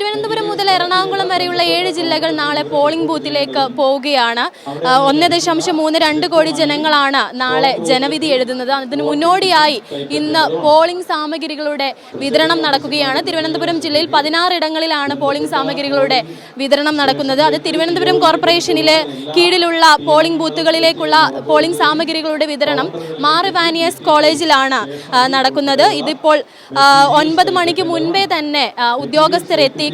തിരുവനന്തപുരം മുതൽ എറണാകുളം വരെയുള്ള 7 ജില്ലകൾ നാളെ പോളിംഗ് ബൂത്തിലേക്ക് പോവുകയാണ്. 1.32 കോടി ജനങ്ങളാണ് നാളെ ജനവിധി എഴുതുന്നത്. അതിന് മുന്നോടിയായി ഇന്ന് പോളിംഗ് സാമഗ്രികളുടെ വിതരണം നടക്കുകയാണ്. തിരുവനന്തപുരം ജില്ലയിൽ 16 ഇടങ്ങളിലാണ് പോളിംഗ് സാമഗ്രികളുടെ വിതരണം നടക്കുന്നത്. അത് തിരുവനന്തപുരം കോർപ്പറേഷനിലെ കീഴിലുള്ള പോളിംഗ് ബൂത്തുകളിലേക്കുള്ള പോളിംഗ് സാമഗ്രികളുടെ വിതരണം മാർ ഇവാനിയസ് കോളേജിലാണ് നടക്കുന്നത്. ഇതിപ്പോൾ 9 മണിക്ക് മുൻപേ തന്നെ ഉദ്യോഗസ്ഥരെത്തി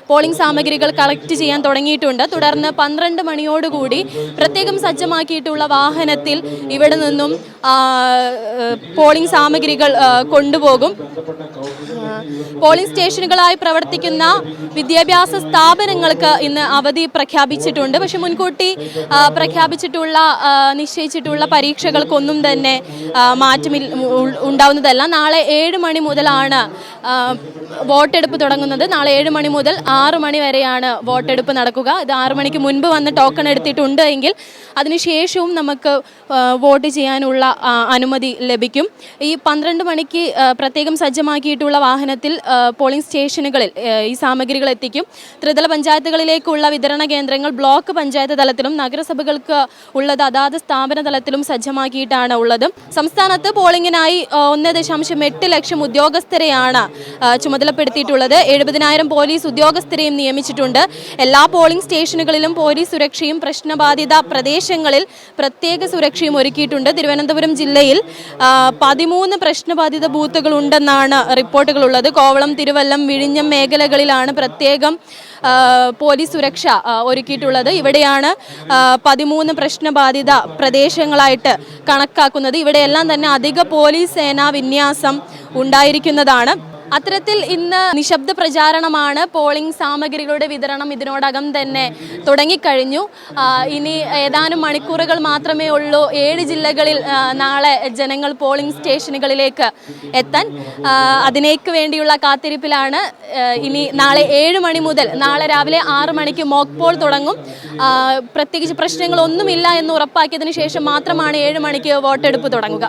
പോളിംഗ് സാമഗ്രികൾ കളക്ട് ചെയ്യാൻ തുടങ്ങിയിട്ടുണ്ട്. തുടർന്ന് 12 മണിയോടുകൂടി പ്രത്യേകം സജ്ജമാക്കിയിട്ടുള്ള വാഹനത്തിൽ ഇവിടെ നിന്നും പോളിംഗ് സാമഗ്രികൾ കൊണ്ടുപോകും. പോളിംഗ് സ്റ്റേഷനുകളായി പ്രവർത്തിക്കുന്ന വിദ്യാഭ്യാസ സ്ഥാപനങ്ങൾക്ക് ഇന്ന് അവധി പ്രഖ്യാപിച്ചിട്ടുണ്ട്. പക്ഷെ മുൻകൂട്ടി നിശ്ചയിച്ചിട്ടുള്ള പരീക്ഷകൾക്കൊന്നും തന്നെ ഉണ്ടാവുന്നതല്ല. നാളെ 7 മണി മുതലാണ് വോട്ടെടുപ്പ് തുടങ്ങുന്നത്. നാളെ 7 മണി മുതൽ 6 മണി വരെയാണ് വോട്ടെടുപ്പ് നടക്കുക. ഇത് 6 മണിക്ക് മുൻപ് വന്ന് ടോക്കൺ എടുത്തിട്ടുണ്ട് എങ്കിൽ അതിനുശേഷവും നമുക്ക് വോട്ട് ചെയ്യാനുള്ള അനുമതി ലഭിക്കും. ഈ 12 മണിക്ക് പ്രത്യേകം സജ്ജമാക്കിയിട്ടുള്ള വാഹനത്തിൽ പോളിംഗ് സ്റ്റേഷനുകളിൽ ഈ സാമഗ്രികൾ എത്തിക്കും. ത്രിതല പഞ്ചായത്തുകളിലേക്കുള്ള വിതരണ കേന്ദ്രങ്ങൾ ബ്ലോക്ക് പഞ്ചായത്ത് തലത്തിലും നഗരസഭകൾക്ക് ഉള്ളത് അതാത് സ്ഥാപന തലത്തിലും സജ്ജമാക്കിയിട്ടാണ് ഉള്ളത്. സംസ്ഥാനത്ത് പോളിംഗിനായി 1.8 ലക്ഷം ഉദ്യോഗസ്ഥരെയാണ് ചുമതലപ്പെടുത്തിയിട്ടുള്ളത്. 70,000 പോലീസ് ഉദ്യോഗസ്ഥരെയും നിയമിച്ചിട്ടുണ്ട്. എല്ലാ പോളിംഗ് സ്റ്റേഷനുകളിലും പോലീസ് സുരക്ഷയും പ്രശ്നബാധിത പ്രദേശങ്ങളിൽ പ്രത്യേക സുരക്ഷയും ഒരുക്കിയിട്ടുണ്ട്. തിരുവനന്തപുരം ജില്ലയിൽ 13 പ്രശ്നബാധിത ബൂത്തുകൾ ഉണ്ടെന്നാണ് റിപ്പോർട്ടുകളുള്ളത്. കോവളം, തിരുവല്ലം, വിഴിഞ്ഞം മേഖലകളിലാണ് പ്രത്യേകം പോലീസ് സുരക്ഷ ഒരുക്കിയിട്ടുള്ളത്. ഇവിടെയാണ് 13 പ്രശ്നബാധിത പ്രദേശങ്ങളായിട്ട് കണക്കാക്കുന്നത്. ഇവിടെയെല്ലാം തന്നെ അധിക പോലീസ് സേനാ വിന്യാസം ഉണ്ടായിരിക്കുന്നതാണ്. അത്തരത്തിൽ ഇന്ന് നിശബ്ദ പ്രചാരണമാണ്. പോളിംഗ് സാമഗ്രികളുടെ വിതരണം ഇതിനോടകം തന്നെ തുടങ്ങിക്കഴിഞ്ഞു. ഇനി ഏതാനും മണിക്കൂറുകൾ മാത്രമേ ഉള്ളൂ 7 ജില്ലകളിൽ നാളെ ജനങ്ങൾ പോളിംഗ് സ്റ്റേഷനുകളിലേക്ക് എത്താൻ. അതിനേക്ക് വേണ്ടിയുള്ള കാത്തിരിപ്പിലാണ്. ഇനി നാളെ 7 മണി മുതൽ നാളെ രാവിലെ 6 മണിക്ക് മോക്ക് പോൾ തുടങ്ങും. പ്രത്യേകിച്ച് പ്രശ്നങ്ങളൊന്നുമില്ല എന്ന് ഉറപ്പാക്കിയതിനു ശേഷം മാത്രമാണ് 7 മണിക്ക് വോട്ടെടുപ്പ് തുടങ്ങുക.